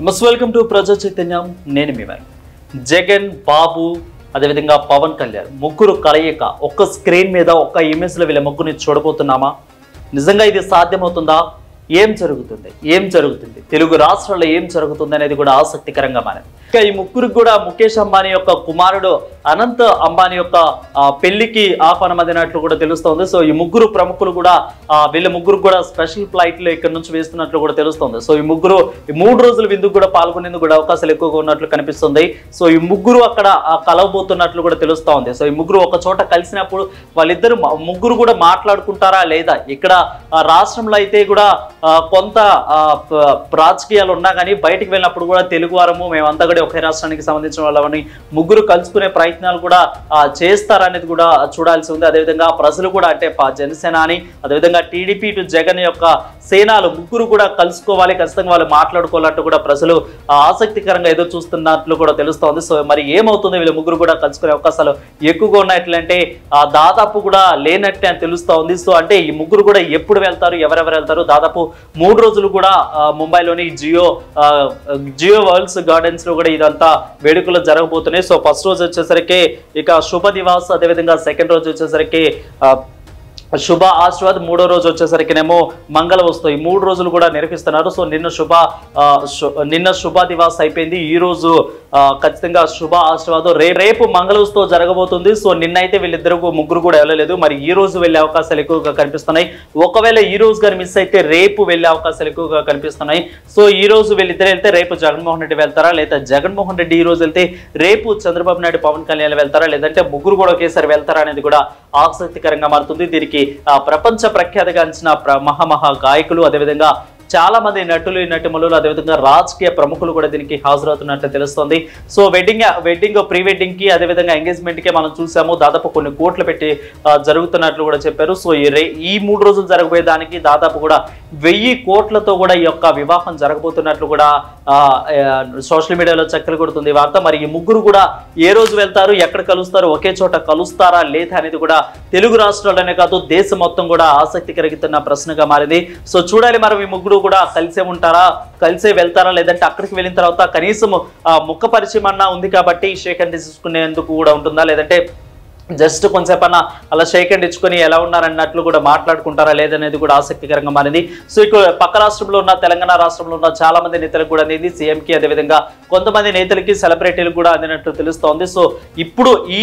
Welcome to ప్రజా చైతన్యం. నేను మీ జగన్ బాబు అదేవిధంగా పవన్ కళ్యాణ్ ముగ్గురు కలయిక ఒక్క స్క్రీన్ మీద ఒక్క ఇమేజ్ లో వీళ్ళ ముగ్గురిని చూడబోతున్నామా? నిజంగా ఇది సాధ్యమవుతుందా? ఏం జరుగుతుంది తెలుగు రాష్ట్రాల్లో ఏం జరుగుతుంది అనేది కూడా ఆసక్తికరంగా మారింది. ఇక ఈ ముగ్గురికి కూడా ముఖేష్ అంబానీ యొక్క కుమారుడు అనంత్ అంబానీ యొక్క పెళ్లికి ఆహ్వానం అందినట్లు కూడా తెలుస్తోంది. సో ఈ ముగ్గురు ప్రముఖులు కూడా వీళ్ళ ముగ్గురు కూడా స్పెషల్ ఫ్లైట్ లో ఇక్కడ నుంచి వేస్తున్నట్లు కూడా తెలుస్తోంది. సో ఈ ముగ్గురు 3 రోజుల విందుకు కూడా పాల్గొనేందుకు కూడా అవకాశాలు ఎక్కువగా ఉన్నట్లు కనిపిస్తుంది. సో ఈ ముగ్గురు అక్కడ కలవబోతున్నట్లు కూడా తెలుస్తోంది. సో ఈ ముగ్గురు ఒక చోట కలిసినప్పుడు వాళ్ళిద్దరు ముగ్గురు కూడా మాట్లాడుకుంటారా లేదా? ఇక్కడ రాష్ట్రంలో అయితే కూడా కొంత రాజకీయాలు ఉన్నా కానీ బయటికి వెళ్ళినప్పుడు కూడా తెలుగు వారము మేమంతా కూడా ఒకే రాష్ట్రానికి సంబంధించిన వాళ్ళని ముగ్గురు కలుసుకునే ప్రయత్నాలు కూడా చేస్తారనేది కూడా చూడాల్సి ఉంది. అదేవిధంగా ప్రజలు కూడా అంటే జనసేన అని అదేవిధంగా టీడీపీ టు జగన్ యొక్క సేనాలు ముగ్గురు కూడా కలుసుకోవాలి, ఖచ్చితంగా వాళ్ళు మాట్లాడుకోవాలంటూ కూడా ప్రజలు ఆసక్తికరంగా ఎదురు చూస్తున్నట్లు కూడా తెలుస్తోంది. సో మరి ఏమవుతుంది? వీళ్ళు ముగ్గురు కూడా కలుసుకునే అవకాశాలు ఎక్కువగా ఉన్నట్లంటే దాదాపు కూడా లేనట్టే అని తెలుస్తోంది. సో అంటే ఈ ముగ్గురు కూడా ఎప్పుడు వెళ్తారు, ఎవరెవరు వెళ్తారు? దాదాపు 3 రోజులు కూడా ముంబైలోని జియో వరల్డ్స్ గార్డెన్స్ లో కూడా ఇదంతా వేడుకలు జరగబోతున్నాయి. సో ఫస్ట్ రోజు వచ్చేసరికి ఇక శుభ దివాస్, అదేవిధంగా సెకండ్ రోజు వచ్చేసరికి శుభ ఆశీర్వాద్, 3వ రోజు వచ్చేసరికినేమో మంగళ వస్తాయి. 3 రోజులు కూడా నిర్వహిస్తున్నారు. సో నిన్న శుభ దివాస్ అయిపోయింది. ఈ రోజు ఖచ్చితంగా శుభ ఆశీర్వాదం రేపు మంగళోత్సవం జరగబోతుంది. సో నిన్నైతే వీళ్ళిద్దరు ముగ్గురు కూడా వెళ్ళలేదు. మరి ఈ రోజు వెళ్ళే అవకాశాలు ఎక్కువగా కనిపిస్తున్నాయి. ఒకవేళ ఈ రోజు గారు మిస్ అయితే రేపు వెళ్ళే అవకాశాలు ఎక్కువగా కనిపిస్తున్నాయి. సో ఈ రోజు వీళ్ళిద్దరు వెళ్తే రేపు జగన్మోహన్ రెడ్డి వెళ్తారా, లేదా జగన్మోహన్ రెడ్డి ఈ రోజు వెళ్తే రేపు చంద్రబాబు నాయుడు పవన్ కళ్యాణ్ వెళ్తారా, లేదంటే ముగ్గురు కూడా ఒకేసారి వెళ్తారా అనేది కూడా ఆసక్తికరంగా మారుతుంది. దీనికి ప్రపంచ ప్రఖ్యాతిగాంచిన మహా గాయకులు అదేవిధంగా చాలా మంది నటులు నటిమలు అదేవిధంగా రాజకీయ ప్రముఖులు కూడా దీనికి హాజరవుతున్నట్లు తెలుస్తోంది. సో వెడ్డింగ్ ప్రీ వెడ్డింగ్ కి అదేవిధంగా ఎంగేజ్మెంట్ కి మనం చూసాము దాదాపు కొన్ని కోట్లు పెట్టి జరుగుతున్నట్లు కూడా చెప్పారు. సో ఈ 3 రోజులు జరగబోయే దానికి దాదాపు కూడా 1000 కోట్లతో కూడా ఈ యొక్క వివాహం జరగబోతున్నట్లు కూడా సోషల్ మీడియాలో చక్కలు కొడుతుంది వార్త. మరి ఈ ముగ్గురు కూడా ఏ రోజు వెళ్తారు, ఎక్కడ కలుస్తారు, ఒకే చోట కలుస్తారా లేదా అనేది కూడా తెలుగు రాష్ట్రాల్లోనే కాదు దేశం మొత్తం కూడా ఆసక్తి కలిగిస్తున్న ప్రశ్నగా మారింది. సో చూడాలి మరి ఈ ముగ్గురు కూడా కలిసే ఉంటారా, కలిసే వెళ్తారా, లేదంటే అక్కడికి వెళ్ళిన తర్వాత కనీసం ముఖ పరిచయం అన్నా ఉంది కాబట్టి షేక్ హ్యాండ్ తీసుకునేందుకు కూడా ఉంటుందా, లేదంటే జస్ట్ కొంచెంసేపన్నా అలా షేక్ హ్యాండ్ ఇచ్చుకొని ఎలా ఉన్నారన్నట్లు కూడా మాట్లాడుకుంటారా లేదనేది కూడా ఆసక్తికరంగా మారింది. సో ఇక్కడ పక్క రాష్ట్రంలో ఉన్న తెలంగాణ రాష్ట్రంలో ఉన్న చాలా మంది నేతలకు కూడా అందింది. సీఎంకి అదేవిధంగా కొంతమంది నేతలకి సెలబ్రిటీలకు కూడా అందినట్లు తెలుస్తోంది. సో ఇప్పుడు ఈ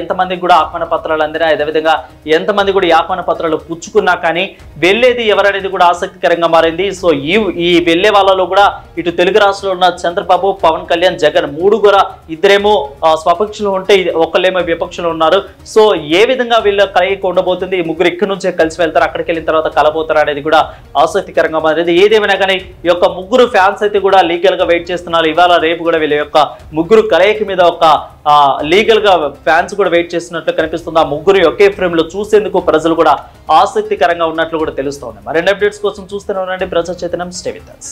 ఎంతమందికి కూడా ఆహ్వాన పత్రాలు అందినా అదేవిధంగా ఎంతమంది కూడా ఈ ఆహ్వాన పత్రాలు పుచ్చుకున్నా కానీ వెళ్ళేది ఎవరనేది కూడా ఆసక్తికరంగా మారింది. సో ఈ వెళ్ళే వాళ్ళలో కూడా ఇటు తెలుగు రాష్ట్రంలో ఉన్న చంద్రబాబు, పవన్ కళ్యాణ్, జగన్ కూడా ఇద్దరేమో స్వపక్షంలో ఉంటే ఒకళ్ళేమో విపక్షంలో ఉన్నారు. సో ఏ విధంగా వీళ్ళ కలయిక ఉండబోతుంది, ఈ ముగ్గురు ఇక్కడి నుంచే కలిసి వెళ్తారు, అక్కడికి వెళ్ళిన తర్వాత కలబోతారు అనేది కూడా ఆసక్తికరంగా మారింది. ఏదేమైనా కానీ ఈ యొక్క ముగ్గురు ఫ్యాన్స్ అయితే కూడా లీగల్ గా వెయిట్ చేస్తున్నారు. ఇవాళ రేపు కూడా వీళ్ళ యొక్క ముగ్గురు కలయిక మీద ఒక లీగల్ గా ఫ్యాన్స్ కూడా వెయిట్ చేస్తున్నట్లు కనిపిస్తుంది. ఆ ముగ్గురు ఒకే ఫ్రేమ్ లో చూసేందుకు ప్రజలు కూడా ఆసక్తికరంగా ఉన్నట్లు కూడా తెలుస్తోంది. మరిన్ని అప్డేట్స్ కోసం చూస్తూనే ఉండండి ప్రజా చైతన్యం. Stay with us.